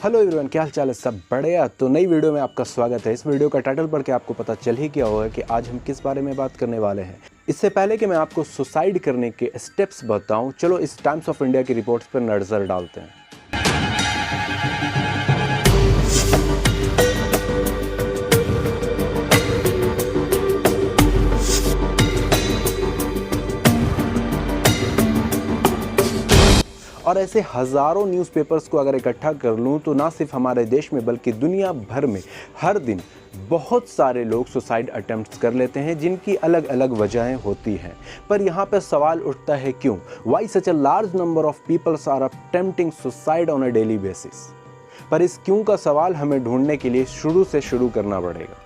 Hello everyone, क्या हाल चाल है? सब बढ़िया। तो नई वीडियो में आपका स्वागत है। इस वीडियो का टाइटल पढ़ के आपको पता चल ही गया होगा कि आज हम किस बारे में बात करने वाले हैं। इससे पहले कि मैं आपको सुसाइड करने के स्टेप्स बताऊं, चलो इस टाइम्स ऑफ इंडिया की रिपोर्ट्स पर नज़र डालते हैं। और ऐसे हज़ारों न्यूज़पेपर्स को अगर इकट्ठा कर लूँ तो ना सिर्फ हमारे देश में बल्कि दुनिया भर में हर दिन बहुत सारे लोग सुसाइड अटेम्प्ट्स कर लेते हैं, जिनकी अलग अलग वजहें होती हैं। पर यहाँ पर सवाल उठता है, क्यों? Why such a large number of peoples are attempting suicide on a daily basis? पर इस क्यों का सवाल हमें ढूंढने के लिए शुरू से शुरू करना पड़ेगा।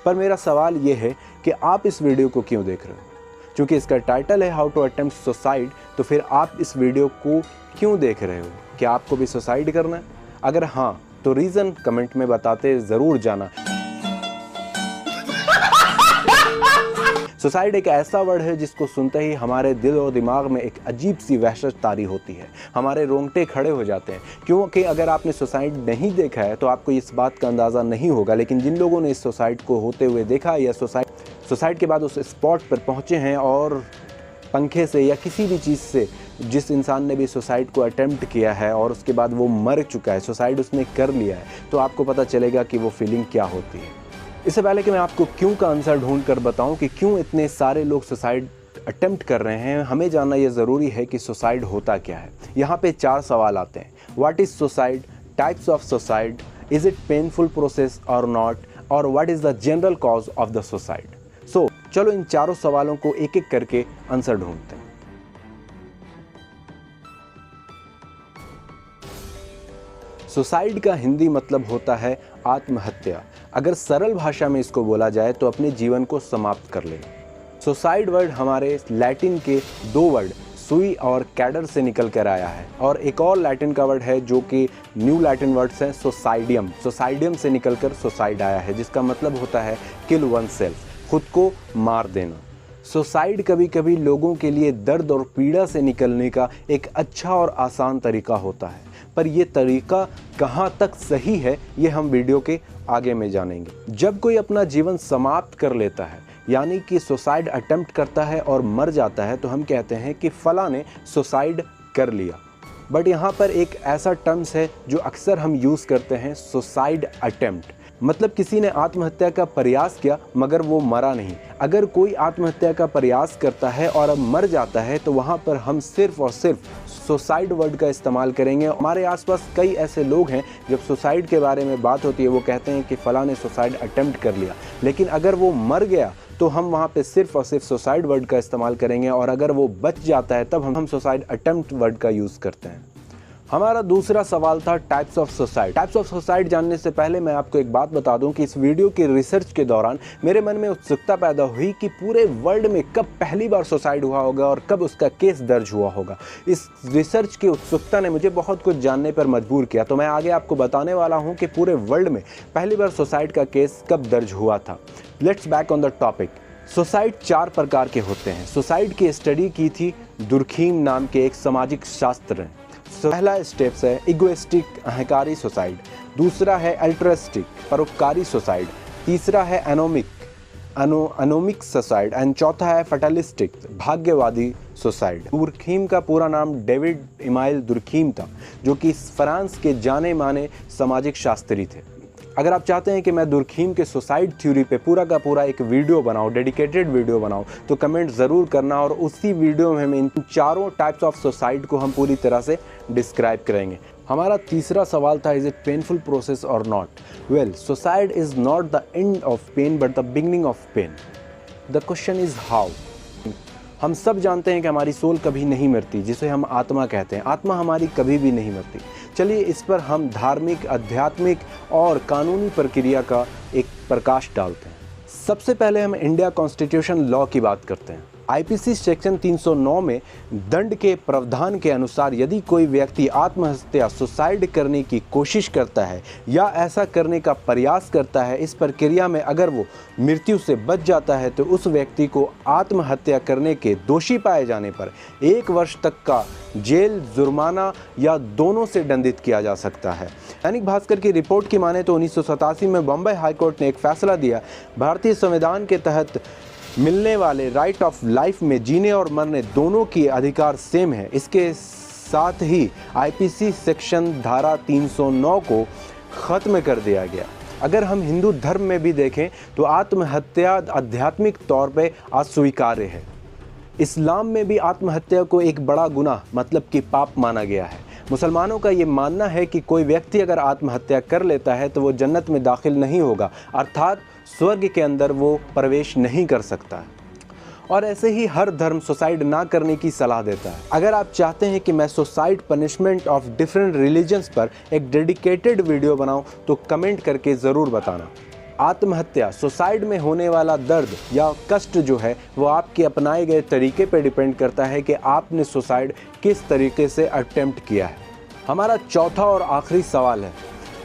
पर मेरा सवाल ये है कि आप इस वीडियो को क्यों देख रहे हो? क्योंकि इसका टाइटल है हाउ टू अटेम्प्ट सुसाइड, तो फिर आप इस वीडियो को क्यों देख रहे हो? क्या आपको भी सुसाइड करना है? अगर हाँ, तो रीज़न कमेंट में बताते ज़रूर जाना। सुसाइड एक ऐसा वर्ड है जिसको सुनते ही हमारे दिल और दिमाग में एक अजीब सी वहशत तारी होती है, हमारे रोंगटे खड़े हो जाते हैं। क्योंकि अगर आपने सुसाइड नहीं देखा है तो आपको इस बात का अंदाज़ा नहीं होगा, लेकिन जिन लोगों ने इस सुसाइड को होते हुए देखा या सुसाइड के बाद उस स्पॉट पर पहुँचे हैं और पंखे से या किसी भी चीज़ से, जिस इंसान ने भी सुसाइड को अटेम्प्ट किया है और उसके बाद वो मर चुका है, सुसाइड उसने कर लिया है, तो आपको पता चलेगा कि वो फीलिंग क्या होती है। इससे पहले कि मैं आपको क्यों का आंसर ढूंढ कर बताऊं कि क्यों इतने सारे लोग सुसाइड अटेम्प्ट कर रहे हैं, हमें जानना ये ज़रूरी है कि सुसाइड होता क्या है। यहाँ पे 4 सवाल आते हैं। What is suicide, types of suicide, is it painful process और नॉट, और what is the general cause of the suicide. So चलो इन चारों सवालों को एक एक करके आंसर ढूंढते हैं। सुसाइड का हिंदी मतलब होता है आत्महत्या। अगर सरल भाषा में इसको बोला जाए तो अपने जीवन को समाप्त कर लेना। सुसाइड वर्ड हमारे लैटिन के 2 वर्ड सुई और कैडर से निकल कर आया है, और एक और लैटिन का वर्ड है जो कि न्यू लैटिन वर्ड्स है सोसाइडियम। सोसाइडियम से निकलकर सुसाइड आया है, जिसका मतलब होता है किल वन सेल्फ, खुद को मार देना। सुसाइड कभी कभी लोगों के लिए दर्द और पीड़ा से निकलने का एक अच्छा और आसान तरीका होता है, पर यह तरीका कहाँ तक सही है ये हम वीडियो के आगे में जानेंगे। जब कोई अपना जीवन समाप्त कर लेता है, यानी कि सुसाइड अटेम्प्ट करता है और मर जाता है, तो हम कहते हैं कि फला ने सुसाइड कर लिया। बट यहाँ पर एक ऐसा टर्म्स है जो अक्सर हम यूज़ करते हैं, सुसाइड अटेम्प्ट, मतलब किसी ने आत्महत्या का प्रयास किया मगर वो मरा नहीं। अगर कोई आत्महत्या का प्रयास करता है और अब मर जाता है तो वहाँ पर हम सिर्फ और सिर्फ सुसाइड वर्ड का इस्तेमाल करेंगे। हमारे आसपास कई ऐसे लोग हैं, जब सुसाइड के बारे में बात होती है वो कहते हैं कि फ़लाँ ने सुसाइड अटेम्प्ट कर लिया, लेकिन अगर वो मर गया तो हम वहाँ पे सिर्फ और सिर्फ सुसाइड वर्ड का इस्तेमाल करेंगे, और अगर वो बच जाता है तब हम सुसाइड अटेम्प्ट वर्ड का यूज़ करते हैं। हमारा दूसरा सवाल था types of suicide. Types of suicide जानने से पहले मैं आपको एक बात बता दूं कि इस वीडियो की रिसर्च के दौरान मेरे मन में उत्सुकता पैदा हुई कि पूरे वर्ल्ड में कब पहली बार सुसाइड हुआ होगा और कब उसका केस दर्ज हुआ होगा। इस रिसर्च की उत्सुकता ने मुझे बहुत कुछ जानने पर मजबूर किया, तो मैं आगे आपको बताने वाला हूँ कि पूरे वर्ल्ड में पहली बार सुसाइड का केस कब दर्ज हुआ था। Let's back on the topic. Suicide 4 प्रकार के होते हैं। सुसाइड की स्टडी की थी दुर्खीम नाम के एक सामाजिक शास्त्र ने। पहला स्टेप्स है इगोइस्टिक अहंकारी सुसाइड, दूसरा है अल्ट्रस्टिक परोपकारी सुसाइड, तीसरा है अनोमिक सुसाइड, एंड चौथा है फैटलिस्टिक भाग्यवादी सुसाइड। दुर्खीम का पूरा नाम डेविड इमाइल दुर्खीम था, जो कि फ्रांस के जाने माने सामाजिक शास्त्री थे। अगर आप चाहते हैं कि मैं दुर्खीम के सुसाइड थ्योरी पे पूरा का पूरा एक वीडियो बनाऊं, डेडिकेटेड वीडियो बनाऊं, तो कमेंट ज़रूर करना, और उसी वीडियो में हम इन चारों टाइप्स ऑफ सुसाइड को हम पूरी तरह से डिस्क्राइब करेंगे। हमारा तीसरा सवाल था, इज़ इट पेनफुल प्रोसेस और not? Well, suicide is not the end of pain but the beginning of pain. The question is how. हम सब जानते हैं कि हमारी सोल कभी नहीं मरती, जिसे हम आत्मा कहते हैं। आत्मा हमारी कभी भी नहीं मरती। चलिए इस पर हम धार्मिक, आध्यात्मिक और कानूनी प्रक्रिया का एक प्रकाश डालते हैं। सबसे पहले हम इंडिया कॉन्स्टिट्यूशन लॉ की बात करते हैं। आईपीसी सेक्शन 309 में दंड के प्रावधान के अनुसार यदि कोई व्यक्ति आत्महत्या सुसाइड करने की कोशिश करता है या ऐसा करने का प्रयास करता है, इस प्रक्रिया में अगर वो मृत्यु से बच जाता है तो उस व्यक्ति को आत्महत्या करने के दोषी पाए जाने पर 1 वर्ष तक का जेल, जुर्माना या दोनों से दंडित किया जा सकता है। दैनिक भास्कर की रिपोर्ट की माने तो 1987 में बॉम्बे हाईकोर्ट ने एक फैसला दिया, भारतीय संविधान के तहत मिलने वाले राइट ऑफ लाइफ में जीने और मरने दोनों की अधिकार सेम है। इसके साथ ही आईपीसी सेक्शन धारा 309 को ख़त्म कर दिया गया। अगर हम हिंदू धर्म में भी देखें तो आत्महत्या आध्यात्मिक तौर पे अस्वीकार्य है। इस्लाम में भी आत्महत्या को एक बड़ा गुनाह मतलब कि पाप माना गया है। मुसलमानों का ये मानना है कि कोई व्यक्ति अगर आत्महत्या कर लेता है तो वो जन्नत में दाखिल नहीं होगा, अर्थात स्वर्ग के अंदर वो प्रवेश नहीं कर सकता है। और ऐसे ही हर धर्म सुसाइड ना करने की सलाह देता है। अगर आप चाहते हैं कि मैं suicide punishment of different religions पर एक डेडिकेटेड वीडियो बनाऊं तो कमेंट करके ज़रूर बताना। आत्महत्या सुसाइड में होने वाला दर्द या कष्ट जो है वो आपके अपनाए गए तरीके पर डिपेंड करता है कि आपने सुसाइड किस तरीके से अटेम्प्ट किया है। हमारा चौथा और आखिरी सवाल है,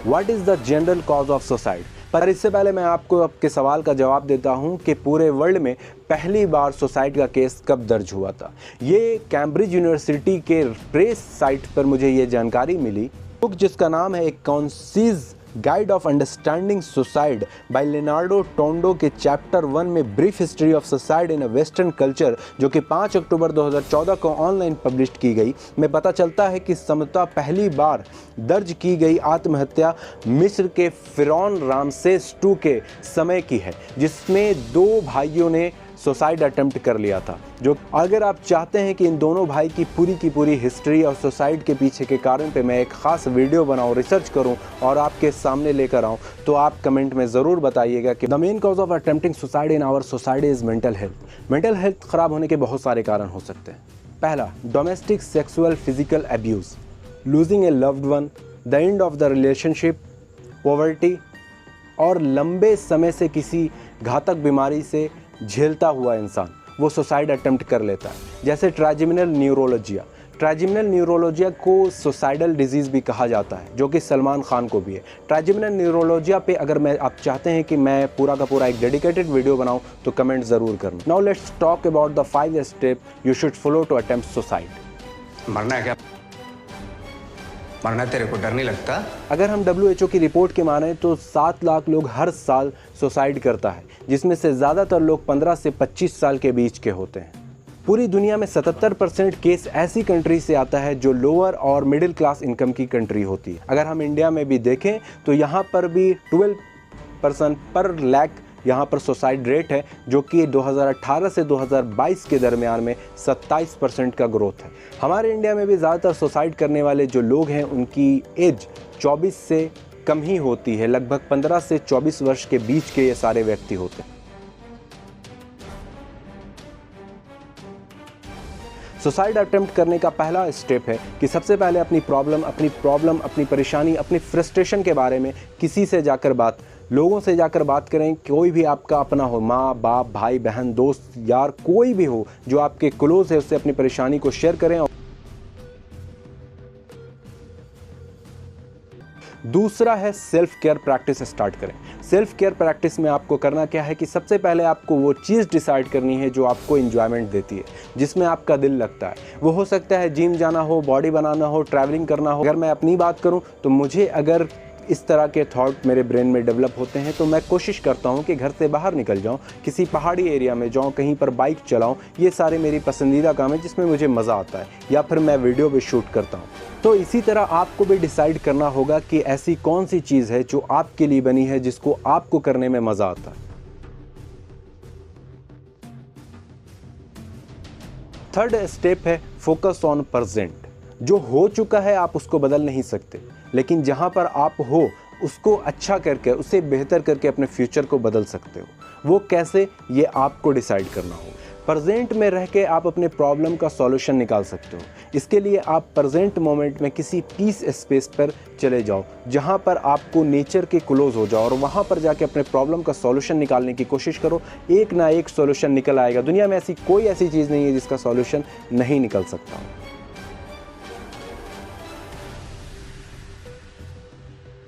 what is the general cause of suicide. पर इससे पहले मैं आपको आपके सवाल का जवाब देता हूं कि पूरे वर्ल्ड में पहली बार सुसाइड का केस कब दर्ज हुआ था। ये कैम्ब्रिज यूनिवर्सिटी के प्रेस साइट पर मुझे ये जानकारी मिली। बुक जिसका नाम है एक concise guide of understanding suicide by Leonardo Tondo के चैप्टर 1 में brief history of suicide in a western culture, जो कि 5 अक्टूबर 2014 को ऑनलाइन पब्लिश की गई, में पता चलता है कि समता पहली बार दर्ज की गई आत्महत्या मिस्र के फिरौन रामसेस II के समय की है, जिसमें 2 भाइयों ने सुसाइड अटेम्प्ट कर लिया था। जो अगर आप चाहते हैं कि इन दोनों भाई की पूरी हिस्ट्री और सुसाइड के पीछे के कारण पे मैं एक ख़ास वीडियो बनाऊं, रिसर्च करूं और आपके सामने लेकर आऊं, तो आप कमेंट में ज़रूर बताइएगा कि the main cause of attempting suicide in our society is mental health. Mental health ख़राब होने के बहुत सारे कारण हो सकते हैं। पहला, domestic sexual physical abuse, losing A loved one, the end of the relationship, poverty और लंबे समय से किसी घातक बीमारी से झेलता हुआ इंसान वो सुसाइड अटेम्प्ट कर लेता है, जैसे ट्राइजेमिनल न्यूरोलॉजिया। ट्राइजेमिनल न्यूरोलॉजिया को सुसाइडल डिजीज़ भी कहा जाता है, जो कि सलमान खान को भी है। ट्राइजेमिनल न्यूरोलॉजिया पे अगर आप चाहते हैं कि मैं पूरा का पूरा एक डेडिकेटेड वीडियो बनाऊं तो कमेंट ज़रूर करना। Now let's talk about the 5 step you should follow to attempt suicide. मरना है क्या? मरना तेरे को डर नहीं लगता? अगर हम WHO की रिपोर्ट के माने तो 7 लाख लोग हर साल सुसाइड करता है, जिसमें से ज़्यादातर लोग 15 से 25 साल के बीच के होते हैं। पूरी दुनिया में 77% केस ऐसी कंट्री से आता है जो लोअर और मिडिल क्लास इनकम की कंट्री होती है। अगर हम इंडिया में भी देखें तो यहाँ पर भी 12% पर लाख यहाँ पर सुसाइड रेट है, जो कि 2018 से 2022 के दरमियान में 27% का ग्रोथ है। हमारे इंडिया में भी ज़्यादातर सुसाइड करने वाले जो लोग हैं उनकी एज 24 से कम ही होती है, लगभग 15 से 24 वर्ष के बीच के ये सारे व्यक्ति होते हैं। सुसाइड अटेम्प्ट करने का पहला स्टेप है कि सबसे पहले अपनी प्रॉब्लम, अपनी परेशानी, अपनी फ्रस्ट्रेशन के बारे में किसी से जाकर लोगों से जाकर बात करें। कोई भी आपका अपना हो, माँ बाप, भाई बहन, दोस्त, यार, कोई भी हो जो आपके क्लोज है, उससे अपनी परेशानी को शेयर करें। दूसरा है सेल्फ केयर प्रैक्टिस स्टार्ट करें। सेल्फ केयर प्रैक्टिस में आपको करना क्या है कि सबसे पहले आपको वो चीज़ डिसाइड करनी है जो आपको एंजॉयमेंट देती है, जिसमें आपका दिल लगता है। वो हो सकता है जिम जाना हो, बॉडी बनाना हो, ट्रैवलिंग करना हो। अगर मैं अपनी बात करूं तो मुझे अगर इस तरह के थॉट मेरे ब्रेन में डेवलप होते हैं तो मैं कोशिश करता हूं कि घर से बाहर निकल जाऊं, किसी पहाड़ी एरिया में जाऊं, कहीं पर बाइक चलाऊं। ये सारे मेरी पसंदीदा काम है जिसमें मुझे मज़ा आता है, या फिर मैं वीडियो भी शूट करता हूं। तो इसी तरह आपको भी डिसाइड करना होगा कि ऐसी कौन सी चीज़ है जो आपके लिए बनी है, जिसको आपको करने में मज़ा आता है। थर्ड स्टेप है फोकस ऑन प्रेजेंट। जो हो चुका है आप उसको बदल नहीं सकते, लेकिन जहाँ पर आप हो उसको अच्छा करके, उसे बेहतर करके अपने फ्यूचर को बदल सकते हो। वो कैसे, ये आपको डिसाइड करना होगा। प्रेजेंट में रह के आप अपने प्रॉब्लम का सॉल्यूशन निकाल सकते हो। इसके लिए आप प्रेजेंट मोमेंट में किसी पीस स्पेस पर चले जाओ जहाँ पर आपको नेचर के क्लोज हो जाओ और वहाँ पर जाके अपने प्रॉब्लम का सॉल्यूशन निकालने की कोशिश करो। एक ना एक सॉल्यूशन निकल आएगा। दुनिया में कोई ऐसी चीज़ नहीं है जिसका सॉल्यूशन नहीं निकल सकता।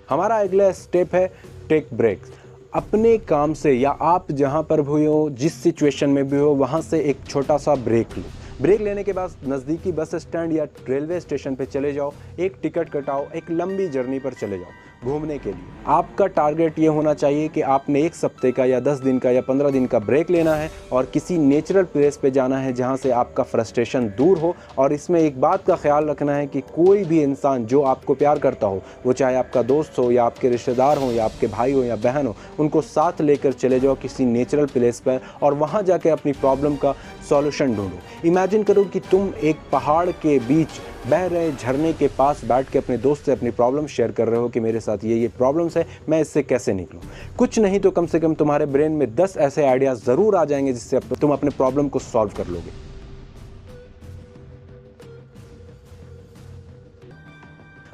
हमारा अगला स्टेप है टेक ब्रेक्स। अपने काम से या आप जहाँ पर भी हो, जिस सिचुएशन में भी हो, वहाँ से एक छोटा सा ब्रेक लो। ब्रेक लेने के बाद नज़दीकी बस स्टैंड या रेलवे स्टेशन पे चले जाओ, एक टिकट कटाओ, एक लंबी जर्नी पर चले जाओ घूमने के लिए। आपका टारगेट ये होना चाहिए कि आपने 1 हफ्ते का या 10 दिन का या 15 दिन का ब्रेक लेना है और किसी नेचुरल प्लेस पे जाना है जहाँ से आपका फ्रस्ट्रेशन दूर हो। और इसमें एक बात का ख्याल रखना है कि कोई भी इंसान जो आपको प्यार करता हो, वो चाहे आपका दोस्त हो या आपके रिश्तेदार हो या आपके भाई हो या बहन हो, उनको साथ लेकर चले जाओ किसी नेचुरल प्लेस पर और वहाँ जाके अपनी प्रॉब्लम का सॉल्यूशन ढूंढो। इमेजिन करो कि तुम एक पहाड़ के बीच बह रहे झरने के पास बैठ के अपने दोस्त से अपनी प्रॉब्लम शेयर कर रहे हो कि मेरे साथ ये प्रॉब्लम्स है, मैं इससे कैसे निकलूं। कुछ नहीं तो कम से कम तुम्हारे ब्रेन में 10 ऐसे आइडियाज ज़रूर आ जाएंगे जिससे तुम अपने प्रॉब्लम को सॉल्व कर लोगे।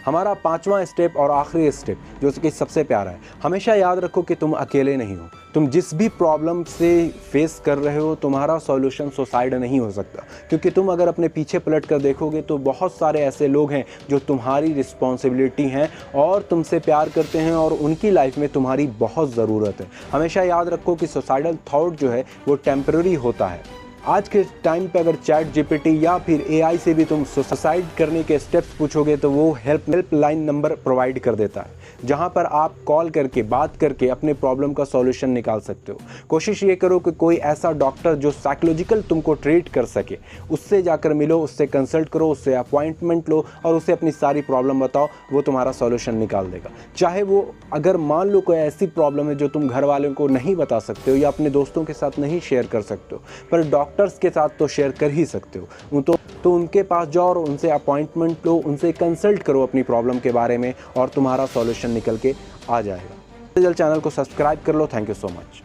हमारा 5वां स्टेप और आखिरी स्टेप जो कि सबसे प्यारा है, हमेशा याद रखो कि तुम अकेले नहीं हो। तुम जिस भी प्रॉब्लम से फेस कर रहे हो, तुम्हारा सॉल्यूशन सुसाइड नहीं हो सकता। क्योंकि तुम अगर अपने पीछे पलट कर देखोगे तो बहुत सारे ऐसे लोग हैं जो तुम्हारी रिस्पॉन्सिबिलिटी हैं और तुमसे प्यार करते हैं और उनकी लाइफ में तुम्हारी बहुत ज़रूरत है। हमेशा याद रखो कि सुसाइडल थॉट जो है वो टेम्पररी होता है। आज के टाइम पे अगर चैट जीपीटी या फिर एआई से भी तुम सुसाइड करने के स्टेप्स पूछोगे तो वो हेल्पलाइन नंबर प्रोवाइड कर देता है, जहां पर आप कॉल करके बात करके अपने प्रॉब्लम का सॉल्यूशन निकाल सकते हो। कोशिश ये करो कि कोई ऐसा डॉक्टर जो साइकोलॉजिकल तुमको ट्रीट कर सके, उससे जाकर मिलो, उससे कंसल्ट करो, उससे अपॉइंटमेंट लो और उसे अपनी सारी प्रॉब्लम बताओ। वो तुम्हारा सॉल्यूशन निकाल देगा। चाहे वो अगर मान लो कोई ऐसी प्रॉब्लम है जो तुम घर वालों को नहीं बता सकते हो या अपने दोस्तों के साथ नहीं शेयर कर सकते हो, पर डॉक्टर्स के साथ तो शेयर कर ही सकते हो, तो उनके पास जाओ और उनसे अपॉइंटमेंट लो, उनसे कंसल्ट करो अपनी प्रॉब्लम के बारे में और तुम्हारा सॉल्यूशन निकल के आ जाएगा। जल्द चैनल को सब्सक्राइब कर लो। Thank you so much.